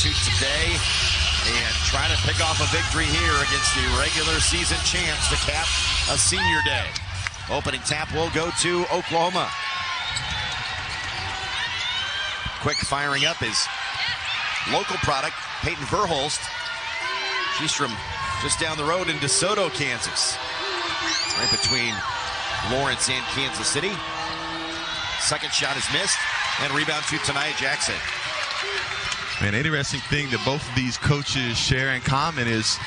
substitute today and trying to pick off a victory here against the regular season champs to cap a senior day. Opening tap will go to Oklahoma. Quick firing up is local product, Peyton Verholst. She's from just down the road in DeSoto, Kansas. Right between Lawrence and Kansas City. Second shot is missed, and rebound to Tiyanna Jackson. An interesting thing that both of these coaches share in common is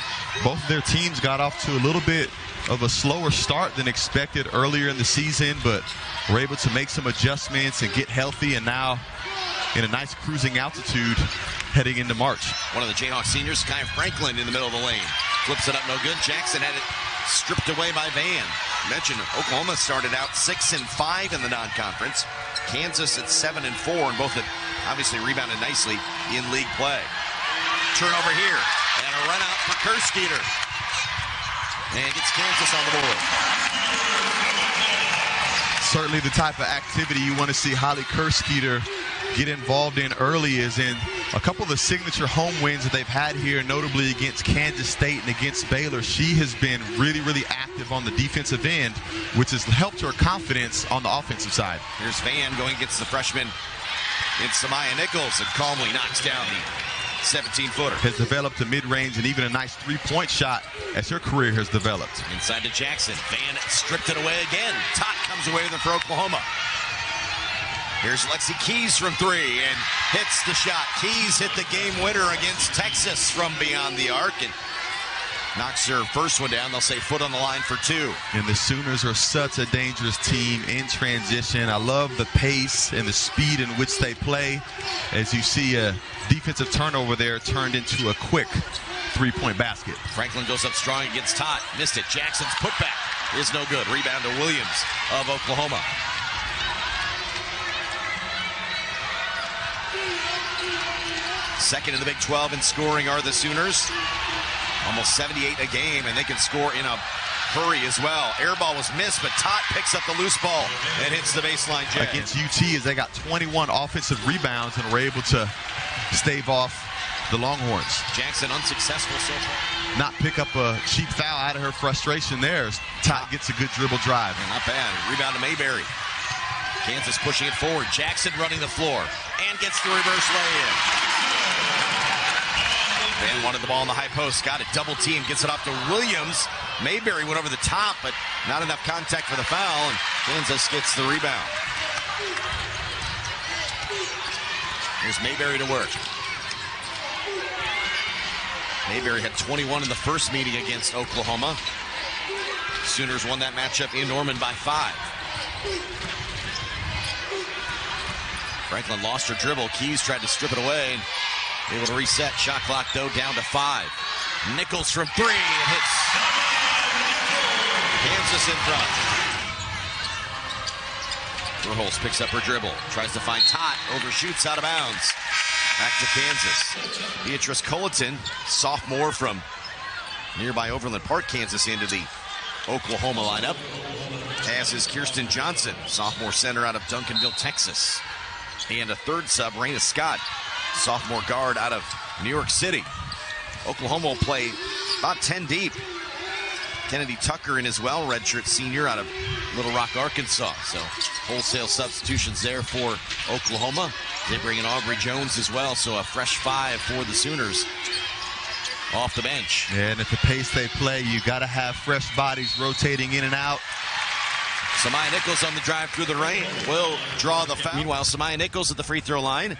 both of their teams got off to a little bit of a slower start than expected earlier in the season, but were able to make some adjustments and get healthy, and now in a nice cruising altitude heading into March. One of the Jayhawks seniors, Kai Franklin, in the middle of the lane. Flips it up, no good. Jackson had it stripped away by Van. Mentioned Oklahoma started out 6-5 in the non-conference. Kansas at 7-4, and both have obviously rebounded nicely in league play. Turnover here, and a run out for Kersgieter. And gets Kansas on the board. Certainly the type of activity you want to see Holly Kersgieter get involved in early is in a couple of the signature home wins that they've had here, notably against Kansas State and against Baylor. She has been really, really active on the defensive end, which has helped her confidence on the offensive side. Here's Van going against the freshman in Zakiyah Nichols, and calmly knocks down the 17-footer. Has developed a mid-range and even a nice three-point shot as her career has developed. Inside to Jackson. Van stripped it away again. Tot comes away with it for Oklahoma. Here's Lexi Keys from three and hits the shot. Keys hit the game winner against Texas from beyond the arc and knocks her first one down. They'll say foot on the line for two. And the Sooners are such a dangerous team in transition. I love the pace and the speed in which they play. As you see a defensive turnover there turned into a quick three-point basket. Franklin goes up strong against Tot. Missed it. Jackson's putback is no good. Rebound to Williams of Oklahoma. Second in the Big 12 in scoring are the Sooners. Almost 78 a game, and they can score in a hurry as well. Air ball was missed, but Tot picks up the loose ball and hits the baseline jet. Against UT, as they got 21 offensive rebounds and were able to stave off the Longhorns. Jackson unsuccessful so far. Not pick up a cheap foul out of her frustration there. Tot gets a good dribble drive. Yeah, not bad. Rebound to Mayberry. Kansas pushing it forward. Jackson running the floor and gets the reverse lay-in. Van wanted the ball in the high post, got it, double team, gets it off to Williams. Mayberry went over the top, but not enough contact for the foul, and Kansas gets the rebound. Here's Mayberry to work. Mayberry had 21 in the first meeting against Oklahoma. Sooners won that matchup in Norman by 5. Franklin lost her dribble. Keys tried to strip it away. Able to reset. Shot clock, though, down to 5. Nichols from 3 and hits. Kansas in front. Verholst picks up her dribble. Tries to find Tot. Overshoots out of bounds. Back to Kansas. Beatrice Culleton, sophomore from nearby Overland Park, Kansas, into the Oklahoma lineup. As is Kirsten Johnson, sophomore center out of Duncanville, Texas. And a third sub, Raina Scott, sophomore guard out of New York City. Oklahoma will play about 10 deep. Kennedy Tucker in as well, redshirt senior out of Little Rock, Arkansas. So wholesale substitutions there for Oklahoma. They bring in Aubrey Jones as well, so a fresh 5 for the Sooners off the bench. And at the pace they play, you got to have fresh bodies rotating in and out. Zakiyah Nichols on the drive through the right will draw the foul. Meanwhile, Zakiyah Nichols at the free throw line,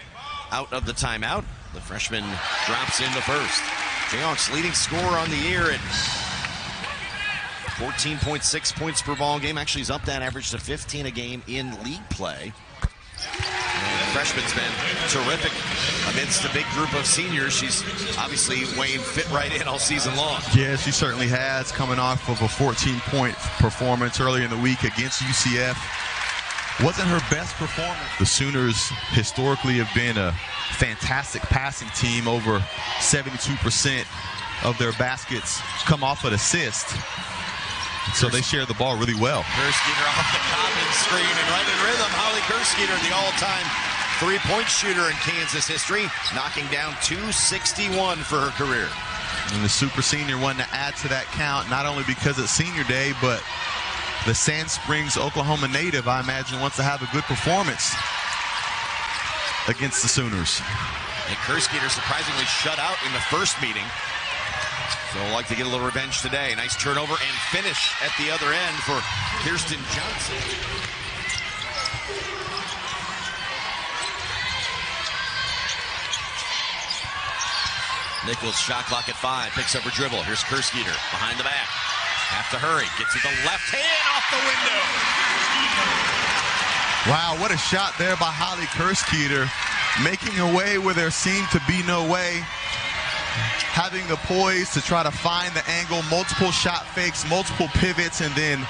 out of the timeout. The freshman drops in the first. Jayhawks leading scorer on the year at 14.6 points per ball game. Actually, he's up that average to 15 a game in league play. And the freshman's been terrific amidst a big group of seniors. She's obviously Wayne fit right in all season long. Yeah, she certainly has, coming off of a 14-point performance earlier in the week against UCF. Wasn't her best performance. The Sooners historically have been a fantastic passing team. Over 72% of their baskets come off an assist. So they share the ball really well. Kersgieter off the Cobbin screen and right in rhythm. Holly Kersgieter, the all-time three-point shooter in Kansas history, knocking down 261 for her career. And the super senior wanting to add to that count, not only because it's senior day, but the Sand Springs, Oklahoma native, I imagine, wants to have a good performance against the Sooners. And Kersgieter surprisingly shut out in the first meeting. So I'd like to get a little revenge today. Nice turnover and finish at the other end for Kirsten Johnson. Nichols, shot clock at 5, picks up her dribble. Here's Kersgieter behind the back. Have to hurry. Gets it the left hand off the window. Wow, what a shot there by Holly Kersgieter. Making a way where there seemed to be no way. Having the poise to try to find the angle, multiple shot fakes, multiple pivots, and then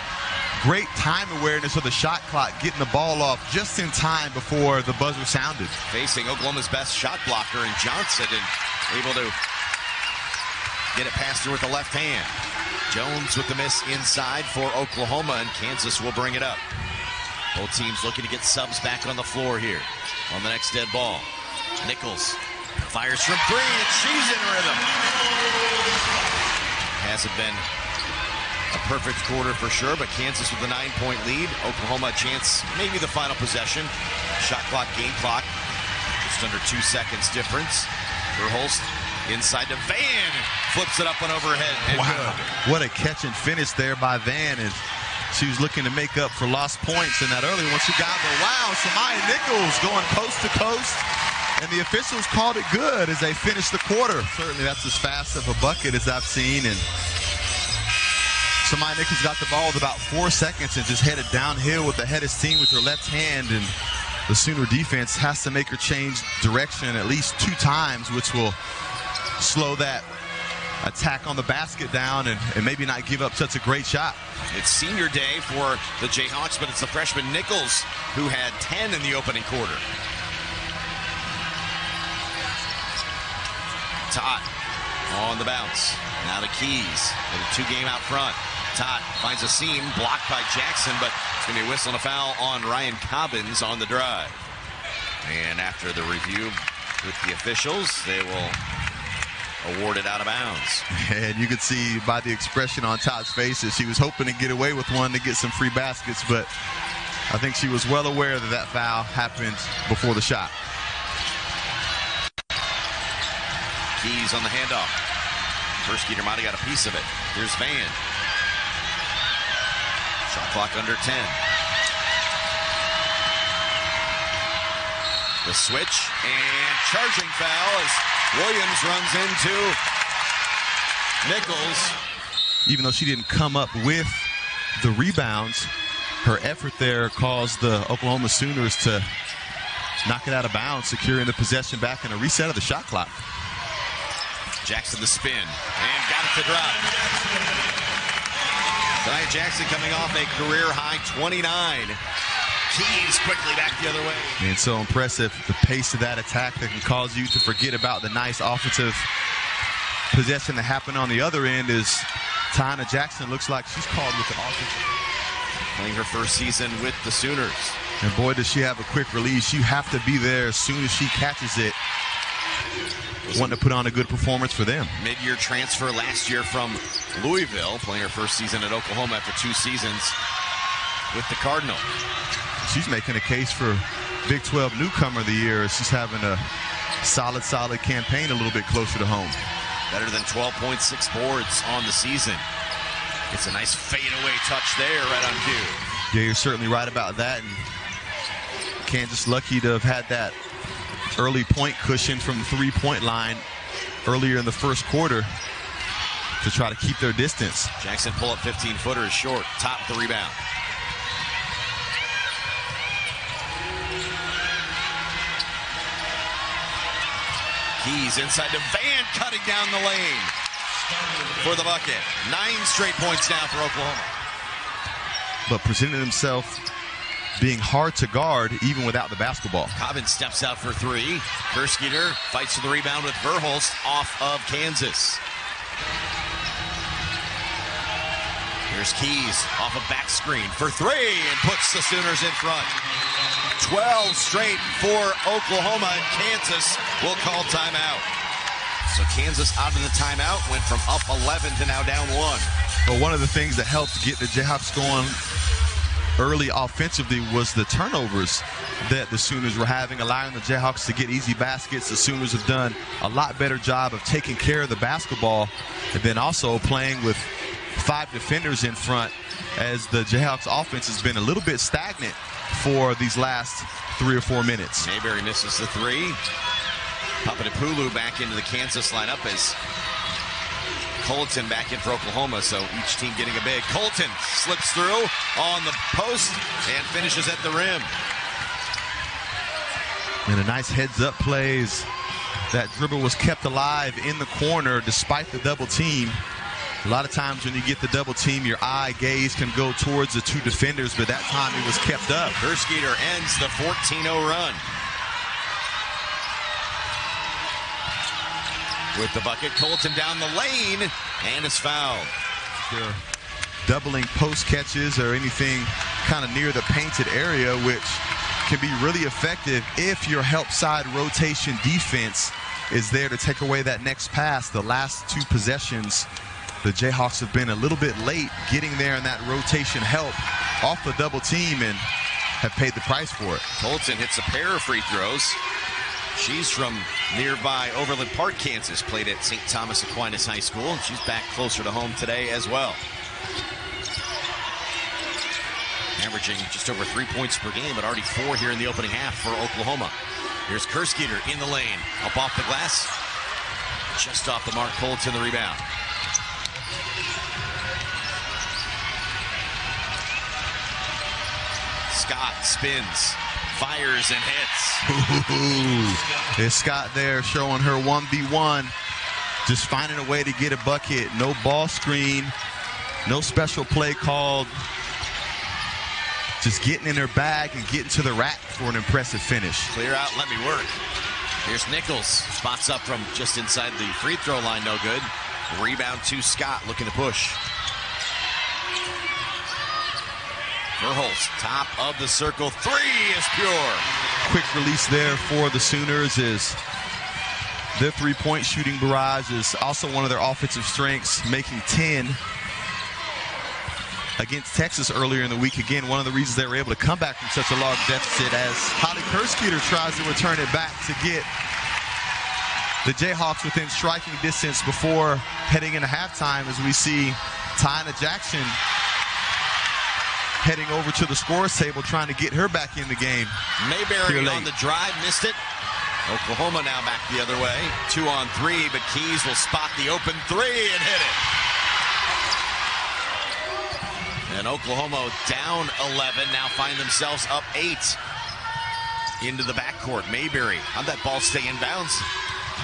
great time awareness of the shot clock, getting the ball off just in time before the buzzer sounded. Facing Oklahoma's best shot blocker in Johnson, and able to get it past her with the left hand. Jones with the miss inside for Oklahoma, and Kansas will bring it up. Both teams looking to get subs back on the floor here on the next dead ball. Nichols fires from three, and she's in rhythm. Hasn't been a perfect quarter for sure, but Kansas with a 9-point lead. Oklahoma a chance, maybe the final possession. Shot clock, game clock, just under 2 seconds difference. Verhulst inside to Van, flips it up and overhead. And wow, good. What a catch and finish there by Van. And she was looking to make up for lost points in that early one. She got, but wow, Samaya Nichols going coast to coast. And the officials called it good as they finished the quarter. Certainly that's as fast of a bucket as I've seen. And Samaya Nichols got the ball with about 4 seconds and just headed downhill with the head of steam with her left hand. And the Sooner defense has to make her change direction at least 2 times, which will slow that attack on the basket down and maybe not give up such a great shot. It's senior day for the Jayhawks, but it's the freshman Nichols who had 10 in the opening quarter. Todd on the bounce. Now to Keys with a 2-game out front. Todd finds a seam, blocked by Jackson, but it's going to be a whistle and a foul on Ryan Cobbins on the drive. And after the review with the officials, they will award it out of bounds. And you could see by the expression on Todd's face that she was hoping to get away with one to get some free baskets, but I think she was well aware that that foul happened before the shot. Keys on the handoff. Kersgieter might have got a piece of it. Here's Van. Shot clock under 10. The switch and charging foul as Williams runs into Nichols. Even though she didn't come up with the rebounds, her effort there caused the Oklahoma Sooners to knock it out of bounds, securing the possession back in a reset of the shot clock. Jackson the spin and got it to drop. Tonight Jackson coming off a career-high 29. Keys quickly back the other way. And so impressive, the pace of that attack that can cause you to forget about the nice offensive possession that happened on the other end. Is Taiyanna Jackson looks like she's called with the offense. Playing her first season with the Sooners. And boy, does she have a quick release. You have to be there as soon as she catches it. Wanting to put on a good performance for them. Mid-year transfer last year from Louisville, playing her first season at Oklahoma after 2 seasons with the Cardinal. She's making a case for Big 12 Newcomer of the Year. She's having a solid campaign a little bit closer to home. Better than 12.6 boards on the season. It's a nice fadeaway touch there right on cue. Yeah, you're certainly right about that. And Kansas lucky to have had that early point cushion from the 3-point line earlier in the first quarter to try to keep their distance. Jackson pull-up 15-footer is short. Top the rebound. Keys inside to Van, cutting down the lane for the bucket. 9 straight points now for Oklahoma. But presenting himself being hard to guard even without the basketball. Cobbins steps out for 3. Kersgieter fights for the rebound with Verhulst off of Kansas. Here's Keys off a back screen for three and puts the Sooners in front. 12 straight for Oklahoma, and Kansas will call timeout. So Kansas out of the timeout, went from up 11 to now down 1. Well, one of the things that helped get the Jayhawks going early offensively was the turnovers that the Sooners were having, allowing the Jayhawks to get easy baskets. The Sooners have done a lot better job of taking care of the basketball and then also playing with 5 defenders in front, as the Jayhawks offense has been a little bit stagnant for these last 3 or 4 minutes. Mayberry misses the three. Papadopoulou back into the Kansas lineup as Colton back in for Oklahoma, so each team getting a big. Colton slips through on the post and finishes at the rim. And a nice heads-up plays. That dribble was kept alive in the corner despite the double team. A lot of times when you get the double team, your eye gaze can go towards the 2 defenders, but that time it was kept up. Kersgieter ends the 14-0 run. With the bucket, Colton down the lane and is fouled. They're doubling post catches or anything kind of near the painted area, which can be really effective if your help side rotation defense is there to take away that next pass. The last 2 possessions, the Jayhawks have been a little bit late getting there in that rotation help off the double team and have paid the price for it. Colton hits a pair of free throws. She's from nearby Overland Park, Kansas, played at St. Thomas Aquinas High School, and she's back closer to home today as well. Averaging just over 3 points per game, but already 4 here in the opening half for Oklahoma. Here's Kersgieter in the lane, up off the glass, just off the mark. Colton the rebound. Scott spins, fires and hits. Ooh, it's Scott there showing her 1v1, just finding a way to get a bucket. No ball screen, no special play called. Just getting in her bag and getting to the rack for an impressive finish. Clear out, let me work. Here's Nichols, spots up from just inside the free throw line, no good. Rebound to Scott, looking to push. Verholst, top of the circle, three is pure. Quick release there for the Sooners is their three-point shooting barrage is also one of their offensive strengths, making 10 against Texas earlier in the week. Again, one of the reasons they were able to come back from such a large deficit, as Holly Kersgieter tries to return it back to get the Jayhawks within striking distance before heading into halftime, as we see Taiyanna Jackson heading over to the scores table trying to get her back in the game. Mayberry on the drive, missed it. Oklahoma now back the other way. 2 on 3, but Keys will spot the open three and hit it. And Oklahoma down 11, now find themselves up 8 into the backcourt. Mayberry, how'd that ball stay in bounds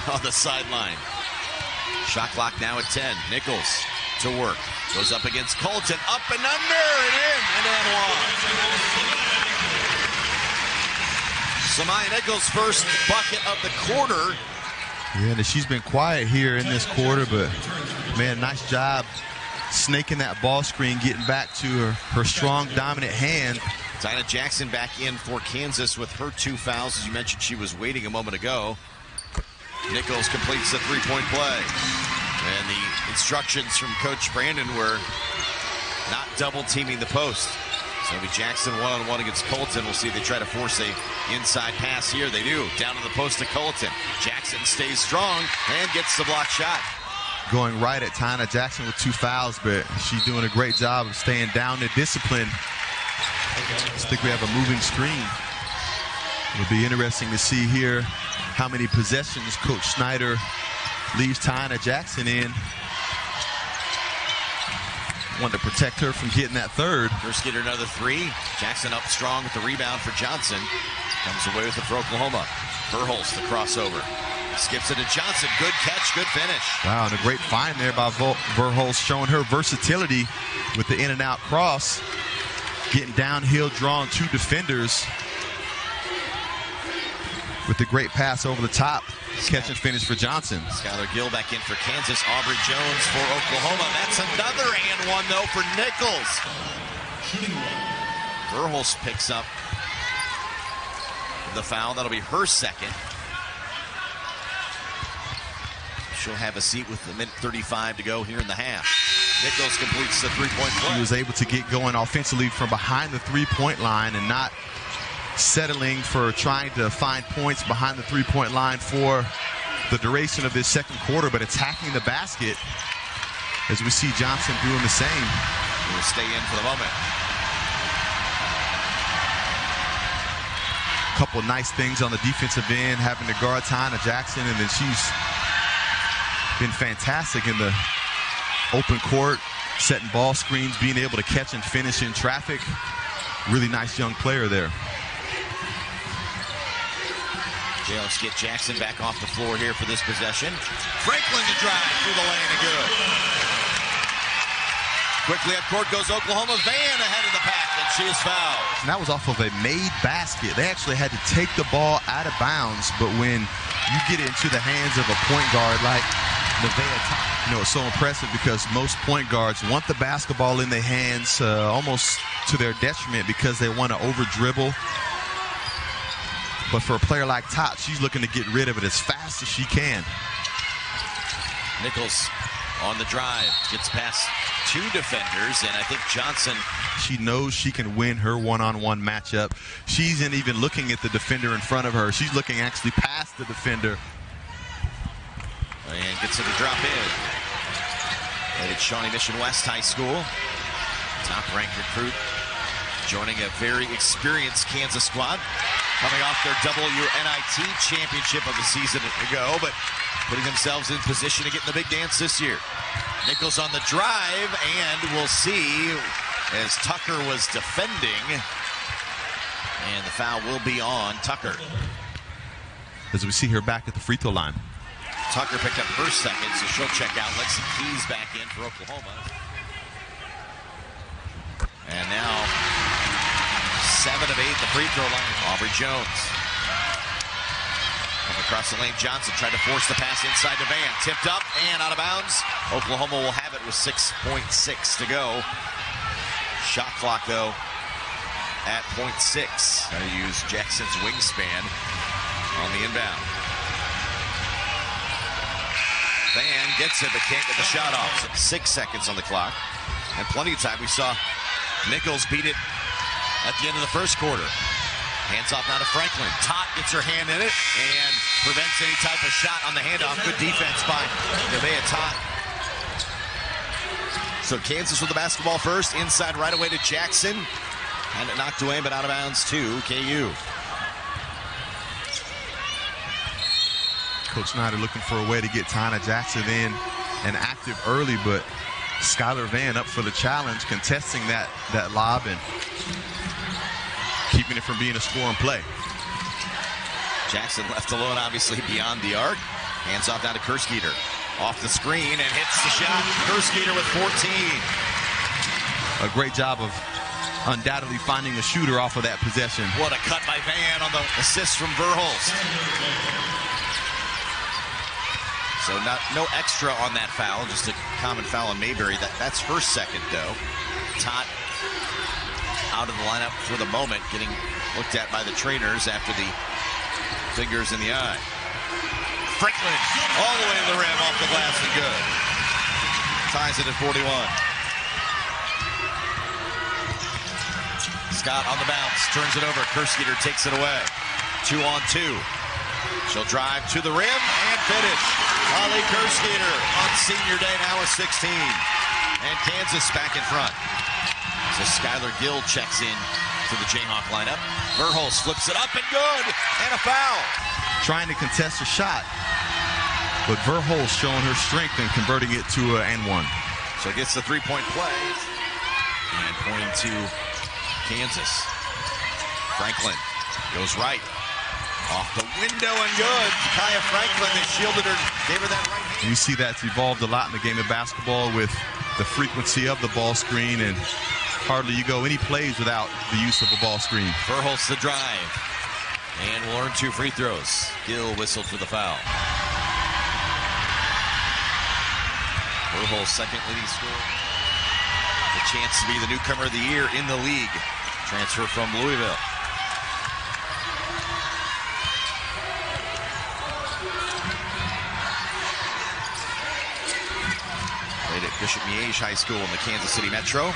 on the sideline? Shot clock now at 10. Nichols to work. Goes up against Colton. Up and under and in. And one. Samaya Nichols' first bucket of the quarter. Yeah, and she's been quiet here in this quarter, but man, nice job snaking that ball screen, getting back to her strong, dominant hand. Taiyanna Jackson back in for Kansas with her 2 fouls. As you mentioned, she was waiting a moment ago. Nichols completes the three-point play. And the instructions from Coach Brandon were not double-teaming the post. So it'll be Jackson one-on-one against Colton. We'll see if they try to force a inside pass here. They do. Down to the post to Colton. Jackson stays strong and gets the block shot. Going right at Taiyanna Jackson with 2 fouls, but she's doing a great job of staying down to discipline. I think we have a moving screen. It'll be interesting to see here how many possessions Coach Snyder leaves Taiyanna Jackson in. Wanted to protect her from getting that third. Kersgieter another three. Jackson up strong with the rebound for Johnson. Comes away with it for Oklahoma. Verholst the crossover. Skips it to Johnson. Good catch, good finish. Wow, and a great find there by Verholst, showing her versatility with the in and out cross. Getting downhill, drawing 2 defenders. with the great pass over the top. Catch and finish for Johnson. Skylar Gill back in for Kansas. Aubrey Jones for Oklahoma. That's another and one, though, for Nichols. Verhulst picks up the foul. That'll be her second. She'll have a seat with a minute 35 to go here in the half. Nichols completes the three-point play. He was able to get going offensively from behind the three-point line and not settling for trying to find points behind the three-point line for the duration of this second quarter, but attacking the basket as we see Johnson doing the same. He'll stay in for the moment. A couple nice things on the defensive end, having to guard Taiyanna Jackson, and then she's been fantastic in the open court, setting ball screens, being able to catch and finish in traffic. Really nice young player there. Jayhawks get Jackson back off the floor here for this possession. Franklin to drive through the lane and good. Quickly up court goes Oklahoma. Van ahead of the pack, and she is fouled. And that was off of a made basket. They actually had to take the ball out of bounds, but when you get it into the hands of a point guard like Zakiyah, it's so impressive because most point guards want the basketball in their hands almost to their detriment because they want to over-dribble. But for a player like Tot, she's looking to get rid of it as fast as she can. Nichols on the drive, gets past two defenders, and I think Johnson. She knows she can win her one-on-one matchup. She isn't even looking at the defender in front of her. She's looking actually past the defender. And gets it to drop in. And it's Shawnee Mission West High School. Top-ranked recruit joining a very experienced Kansas squad. Coming off their WNIT championship of the season ago, but putting themselves in position to get in the big dance this year. Nichols on the drive, and we'll see as Tucker was defending. And the foul will be on Tucker. As we see her back at the free throw line. Tucker picked up her second, so she'll check out. Lexi Keys back in for Oklahoma. And now 7 of 8 at the free throw line. Aubrey Jones. Coming across the lane, Johnson tried to force the pass inside to Van. Tipped up and out of bounds. Oklahoma will have it with 6.6 to go. Shot clock, though, at 0.6. Trying to use Jackson's wingspan on the inbound. Van gets it, but can't get the shot off. 6 seconds on the clock. And plenty of time. We saw Nichols beat it at the end of the first quarter. Hands off now to Franklin. Tot gets her hand in it and prevents any type of shot on the handoff. Good defense by Nevaeh Tot. So Kansas with the basketball first. Inside right away to Jackson. And it knocked away, but out of bounds to KU. Coach Snyder looking for a way to get Taiyanna Jackson in and active early, but Skylar Van up for the challenge, contesting that lob and keeping it from being a score and play. Jackson left alone, obviously, beyond the arc. Hands off down to Kersgieter. Off the screen and hits the shot. Kersgieter with 14. A great job of undoubtedly finding a shooter off of that possession. What a cut by Van on the assist from Verhulst. So no extra on that foul, just a common foul on Mayberry. That's her second, though. Tot out of the lineup for the moment, getting looked at by the trainers after the fingers in the eye. Franklin all the way to the rim, off the glass and good. Ties it at 41. Scott on the bounce, turns it over. Kersgieter takes it away. 2-on-2. She'll drive to the rim and finish. Holly Kersgieter on senior day now with 16. And Kansas back in front. So Skylar Gill checks in to the Jayhawk lineup. Verhulst flips it up and good. And a foul. Trying to contest a shot. But Verhulst showing her strength and converting it to an and one. So it gets the three-point play. And pointing to Kansas. Franklin goes right. Off the window and good. Kaya Franklin has shielded her, gave her that right hand. You see that's evolved a lot in the game of basketball with the frequency of the ball screen, and hardly you go any plays without the use of a ball screen. Verhulst the drive. And we'll earn 2 free throws. Gill whistled for the foul. Burhol's second leading scorer. The chance to be the newcomer of the year in the league. Transfer from Louisville. Played at Bishop Miege High School in the Kansas City Metro.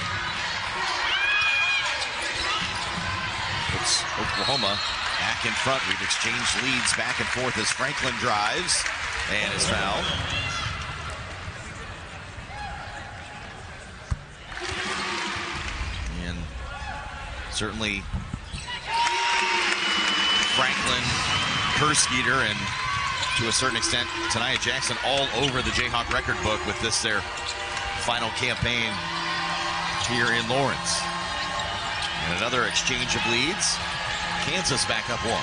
Puts Oklahoma back in front. We've exchanged leads back and forth as Franklin drives and is fouled. And certainly Franklin, Kersgieter, and to a certain extent Taiyanna Jackson all over the Jayhawk record book with this their final campaign here in Lawrence. And another exchange of leads. Kansas back up 1.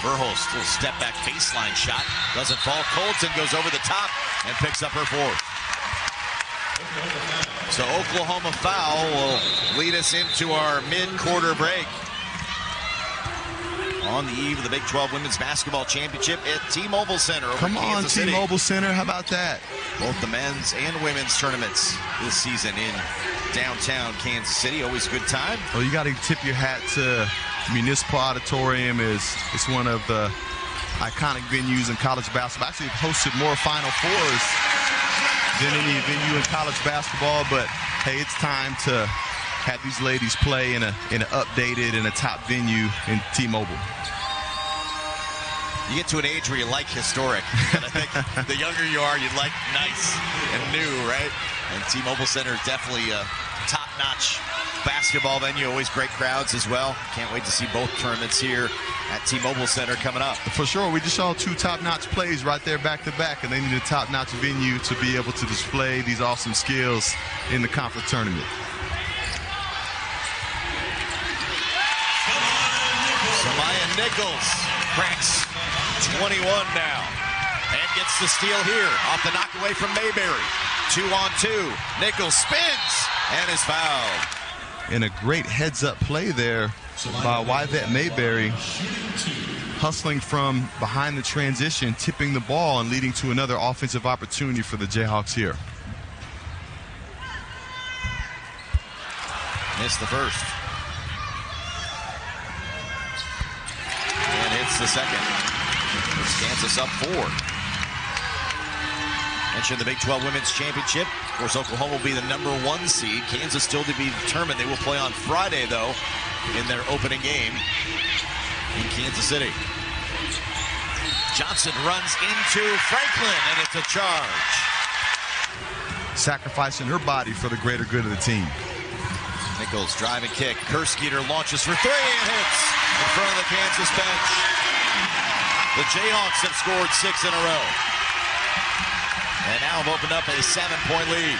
Burhol's little step back baseline shot. Doesn't fall. Colton goes over the top and picks up her 4th. So Oklahoma foul will lead us into our mid-quarter break. On the eve of the Big 12 Women's Basketball Championship at T-Mobile Center over Come on, Kansas City. T-Mobile Center. How about that? Both the men's and women's tournaments this season in downtown Kansas City. Always a good time. Well, you got to tip your hat to Municipal Auditorium. It's one of the iconic venues in college basketball. Actually, hosted more Final Fours than any venue in college basketball. But hey, it's time to have these ladies play in an updated and a top venue in T-Mobile. You get to an age where you like historic, and I think the younger you are, you like nice and new, right? And T-Mobile Center is definitely a top-notch basketball venue. Always great crowds as well. Can't wait to see both tournaments here at T-Mobile Center coming up. For sure. We just saw 2 top-notch plays right there back-to-back, and they need a top-notch venue to be able to display these awesome skills in the conference tournament. Nichols cracks 21 now and gets the steal here off the knock away from Mayberry. 2-on-2. Nichols spins and is fouled. And a great heads-up play there by Yvette Mayberry, hustling from behind the transition, tipping the ball and leading to another offensive opportunity for the Jayhawks here. Missed the first. And hits the second. This Kansas up 4. Mentioned the Big 12 Women's Championship. Of course, Oklahoma will be the number 1 seed. Kansas still to be determined. They will play on Friday, though, in their opening game in Kansas City. Johnson runs into Franklin, and it's a charge. Sacrificing her body for the greater good of the team. Nichols drive and kick. Kersgieter launches for 3 and hits in front of the Kansas bench. The Jayhawks have scored 6 in a row. And now have opened up a 7-point lead.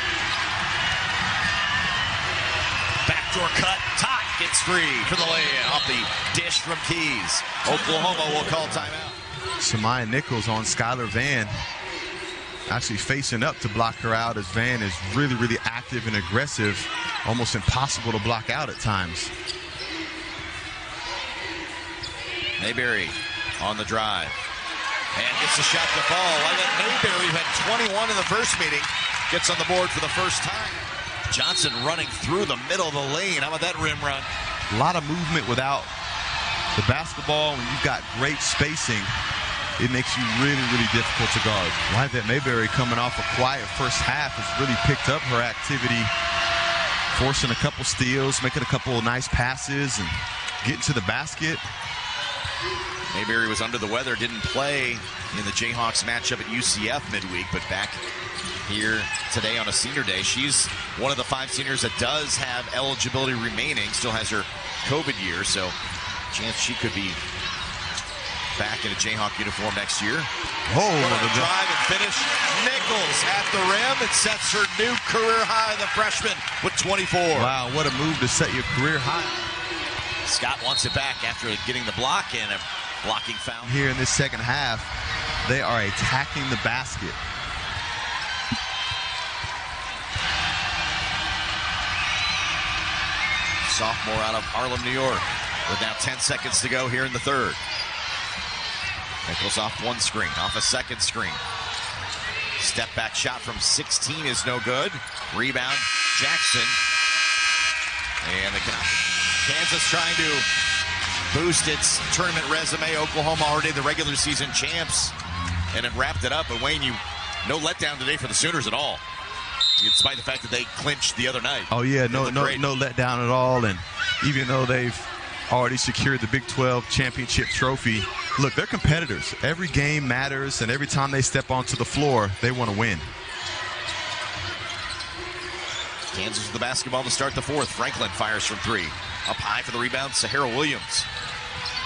Backdoor cut. Tot gets free for the lay-in off the dish from Keys. Oklahoma will call timeout. Samaya Nichols on Skylar Van, actually facing up to block her out, as Van is really, really active and aggressive. Almost impossible to block out at times. Mayberry on the drive. And gets the shot to fall. Mayberry, who had 21 in the first meeting, gets on the board for the first time. Johnson running through the middle of the lane. How about that rim run? A lot of movement without the basketball. When you've got great spacing, it makes you really, really difficult to guard. Yvette Mayberry, coming off a quiet first half, has really picked up her activity, forcing a couple steals, making a couple of nice passes, and getting to the basket. Mayberry was under the weather, didn't play in the Jayhawks matchup at UCF midweek, but back here today on a senior day. She's one of the 5 seniors that does have eligibility remaining, still has her COVID year, so chance she could be back in a Jayhawk uniform next year. Oh, the drive and finish. Nichols at the rim. It sets her new career high, the freshman, with 24. Wow, what a move to set your career high. Scott wants it back after getting the block and a blocking foul. Here in this second half, they are attacking the basket. Sophomore out of Harlem, New York, with now 10 seconds to go here in the third. Nichols off one screen, off a second screen. Step back shot from 16 is no good. Rebound, Jackson. And Kansas trying to boost its tournament resume. Oklahoma already the regular season champs and have wrapped it up. But Wayne, no letdown today for the Sooners at all, despite the fact that they clinched the other night. Oh yeah, no letdown at all. And even though they've already secured the Big 12 championship trophy, look, they're competitors. Every game matters, and every time they step onto the floor, they want to win. Kansas with the basketball to start the fourth. Franklin fires from three. Up high for the rebound, Sahara Williams.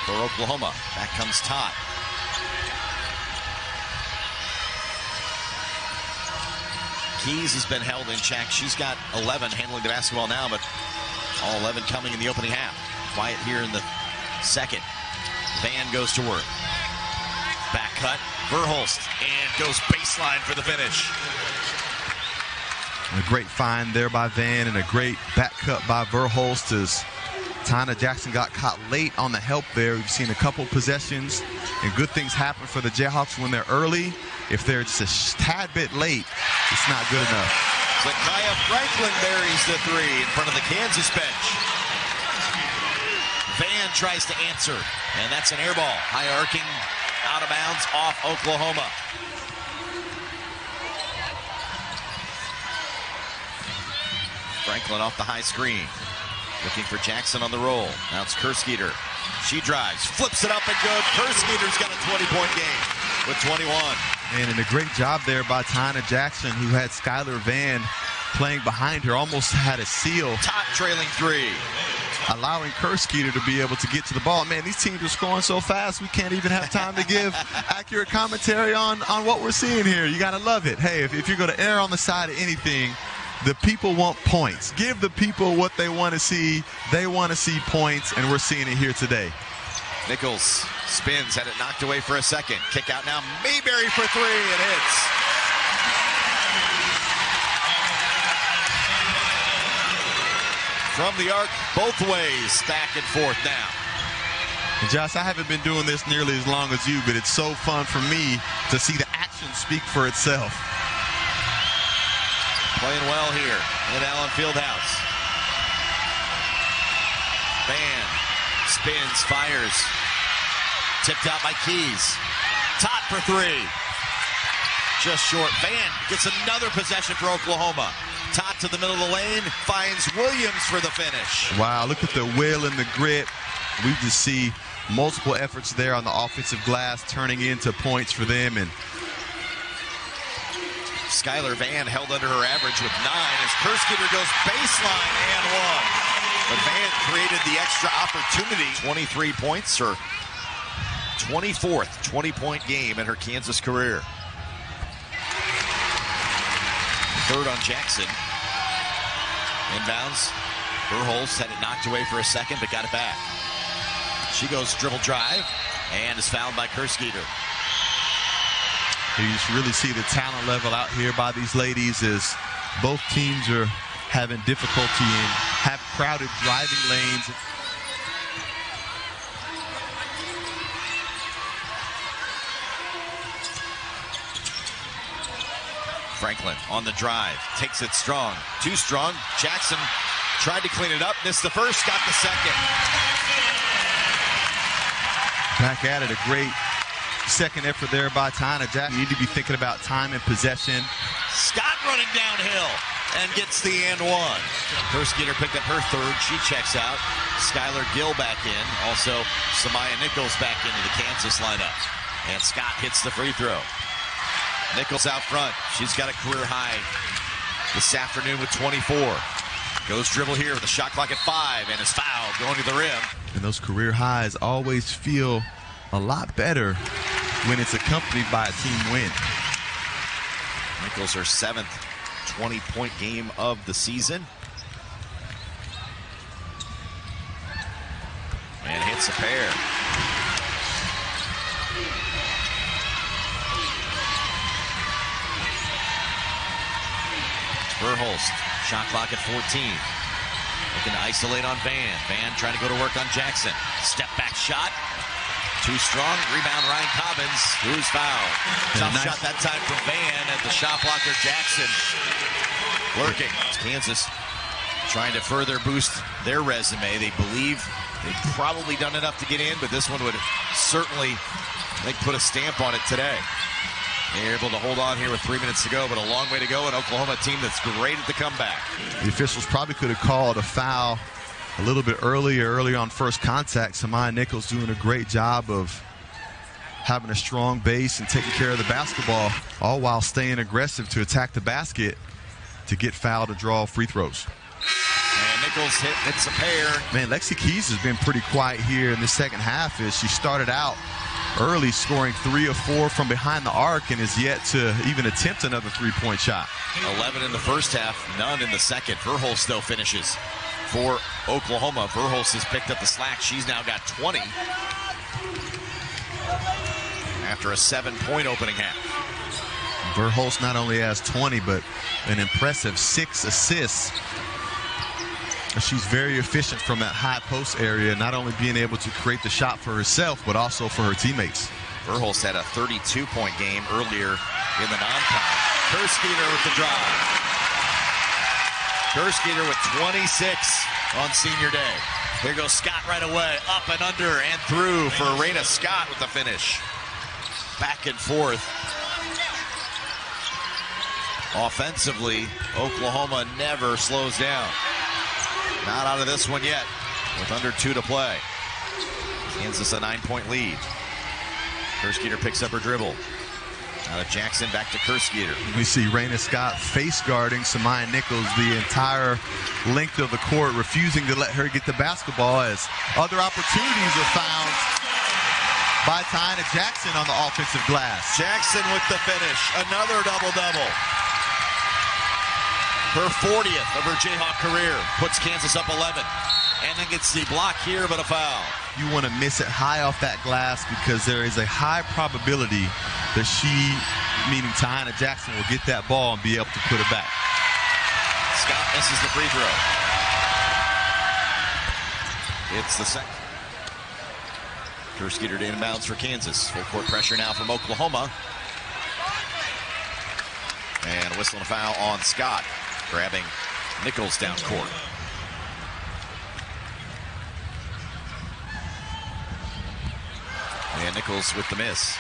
For Oklahoma, back comes Todd. Keys has been held in check. She's got 11 handling the basketball now, but all 11 coming in the opening half. Quiet here in the second. Van goes to work. Back cut, Verhulst, and goes baseline for the finish. A great find there by Van and a great back cut by Verhulst as Taiyanna Jackson got caught late on the help there. We've seen a couple possessions, and good things happen for the Jayhawks when they're early. If they're just a tad bit late, it's not good enough. Zakiyah Franklin buries the three in front of the Kansas bench. Van tries to answer, and that's an air ball. High arcing, out of bounds, off Oklahoma. Franklin off the high screen. Looking for Jackson on the roll. Now it's Kersgieter. She drives, flips it up and good. Kersgieter's got a 20-point game with 21. And a great job there by Taiyanna Jackson, who had Skylar Van playing behind her, almost had a seal. Top trailing three. Allowing Kersgieter to be able to get to the ball. Man, these teams are scoring so fast, we can't even have time to give accurate commentary on what we're seeing here. You got to love it. Hey, if you're going to err on the side of anything, the people want points. Give the people what they want to see. They want to see points, and we're seeing it here today. Nichols spins, had it knocked away for a second. Kick out now, Mayberry for three, it hits. From the arc, both ways, back and forth now. And Josh, I haven't been doing this nearly as long as you, but it's so fun for me to see the action speak for itself. Playing well here at Allen Fieldhouse. Van spins, fires. Tipped out by Keys. Tot for three. Just short. Van gets another possession for Oklahoma. Tot to the middle of the lane, finds Williams for the finish. Wow, look at the will and the grit. We just see multiple efforts there on the offensive glass turning into points for them. And Skylar Van held under her average with 9 as Kersgieter goes baseline and one. But Van created the extra opportunity. 23 points, her 24th 20-point game in her Kansas career. Third on Jackson. Inbounds. Verhulst had it knocked away for a second, but got it back. She goes dribble drive and is fouled by Kersgieter. You just really see the talent level out here by these ladies as both teams are having difficulty and have crowded driving lanes. Franklin on the drive, takes it strong, too strong. Jackson tried to clean it up, missed the first, got the second. Back at it, a great second effort there by Taiyanna Jackson. You need to be thinking about time and possession. Scott running downhill and gets the and one. Kersgieter picked up her third. She checks out. Skylar Gill back in. Also, Samaya Nichols back into the Kansas lineup. And Scott hits the free throw. Nichols out front. She's got a career high this afternoon with 24. Goes dribble here with a shot clock at 5 and is fouled going to the rim. And those career highs always feel a lot better when it's accompanied by a team win. Nichols, her 7th 20-point game of the season. And hits a pair. Verhulst, shot clock at 14. Looking to isolate on Van. Van trying to go to work on Jackson. Step back shot. Too strong. Rebound, Ryan Cobbins. Who's fouled? Tough shot that time from Van at the shot blocker. Jackson lurking. It's Kansas trying to further boost their resume. They believe they've probably done enough to get in, but this one would certainly, they put a stamp on it today. They're able to hold on here with 3 minutes to go, but a long way to go. An Oklahoma team that's great at the comeback. The officials probably could have called a foul a little bit early on first contact. Zakiyah Nichols doing a great job of having a strong base and taking care of the basketball, all while staying aggressive to attack the basket to get fouled to draw free throws. And Nichols hits a pair. Man, Lexi Keys has been pretty quiet here in the second half as she started out early scoring 3 of 4 from behind the arc and is yet to even attempt another three-point shot. 11 in the first half, none in the second. Verhulst, though, finishes for Oklahoma. Verhulst has picked up the slack. She's now got 20 after a 7-point opening half. Verhulst not only has 20, but an impressive 6 assists. She's very efficient from that high post area, not only being able to create the shot for herself, but also for her teammates. Verhulst had a 32-point game earlier in the non-con. Kersgieter with the drive. Kersgieter with 26 on senior day. Here goes Scott right away, up and under and through for Raina Scott with the finish. Back and forth. Offensively, Oklahoma never slows down. Not out of this one yet, with under 2 to play. Kansas a 9-point lead. Kersgieter picks up her dribble. Out of Jackson, back to Kersgieter. We see Raina Scott face guarding Zakiyah Nichols the entire length of the court, refusing to let her get the basketball as other opportunities are found by Taiyanna Jackson on the offensive glass. Jackson with the finish. Another double-double. Her 40th of her Jayhawk career puts Kansas up 11. And then gets the block here, but a foul. You want to miss it high off that glass because there is a high probability that she, meaning Taiyanna Jackson, will get that ball and be able to put it back. Scott misses the free throw. It's the second. Kersgieter to inbounds for Kansas. Full court pressure now from Oklahoma. And a whistle and a foul on Scott, grabbing Nichols down court. And Nichols with the miss.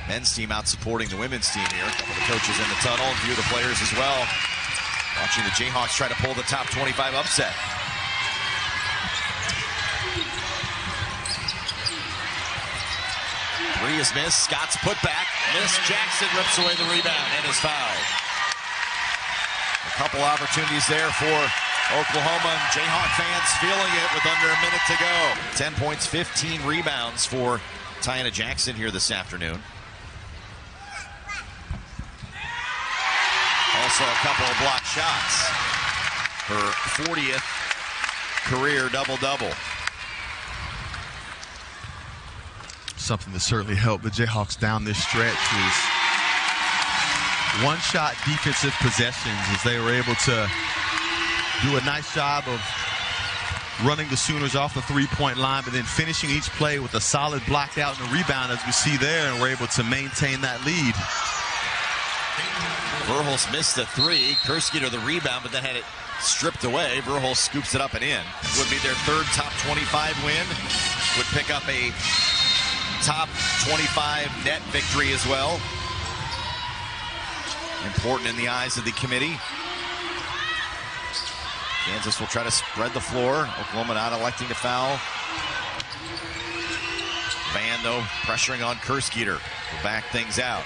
Men's team out supporting the women's team here. A couple of the coaches in the tunnel, a few of the players as well. Watching the Jayhawks try to pull the top 25 upset. Three is missed. Scott's put back. Missed. Jackson rips away the rebound and is fouled. A couple opportunities there for Oklahoma. Jayhawk fans feeling it with under a minute to go. 10 points, 15 rebounds for Taiyanna Jackson here this afternoon. Also a couple of blocked shots. Her 40th career double-double. Something that certainly helped the Jayhawks down this stretch is one-shot defensive possessions, as they were able to do a nice job of running the Sooners off the three-point line, but then finishing each play with a solid block out and a rebound, as we see there, and we're able to maintain that lead. Verhulst missed the three. Kersgieter the rebound, but then had it stripped away. Verhulst scoops it up and in. Would be their third top 25 win. Would pick up a top 25 net victory as well. Important in the eyes of the committee. Kansas will try to spread the floor. Oklahoma not electing to foul. Van, though, pressuring on Kersgieter to back things out.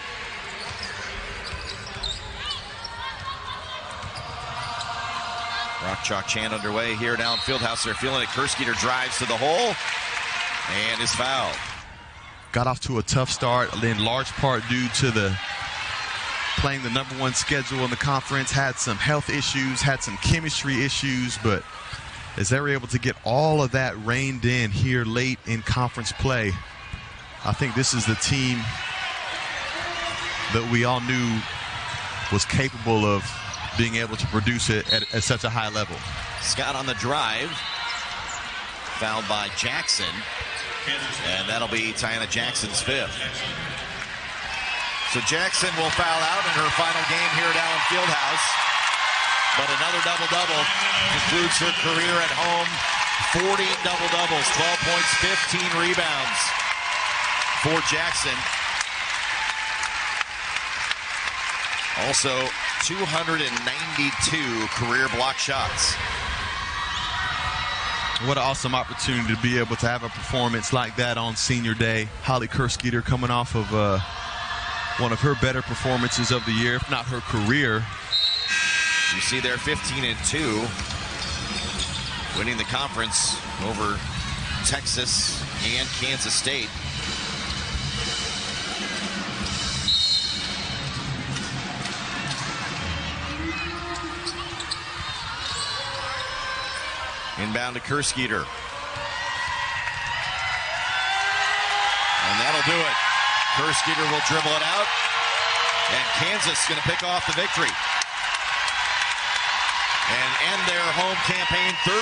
Rock Chalk chant underway here at Allen Fieldhouse. They're feeling it. Kersgieter drives to the hole and is fouled. Got off to a tough start, in large part due to the playing the #1 schedule in the conference, had some health issues, had some chemistry issues, but as they were able to get all of that reined in here late in conference play, I think this is the team that we all knew was capable of being able to produce it at such a high level. Scott on the drive, fouled by Jackson. And that'll be Taiyanna Jackson's 5th. So Jackson will foul out in her final game here at Allen Fieldhouse. But another double-double concludes her career at home. 40 double-doubles, 12 points, 15 rebounds for Jackson. Also, 292 career block shots. What an awesome opportunity to be able to have a performance like that on senior day. Holly Kersgieter coming off of one of her better performances of the year, if not her career. You see there 15-2, winning the conference over Texas and Kansas State. Inbound to Kersgieter. And that'll do it. Kersgieter will dribble it out. And Kansas going to pick off the victory. And end their home campaign 13-1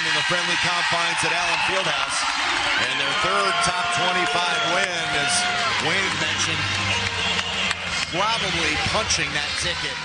in the friendly confines at Allen Fieldhouse. And their third top 25 win, as Wayne mentioned, probably punching that ticket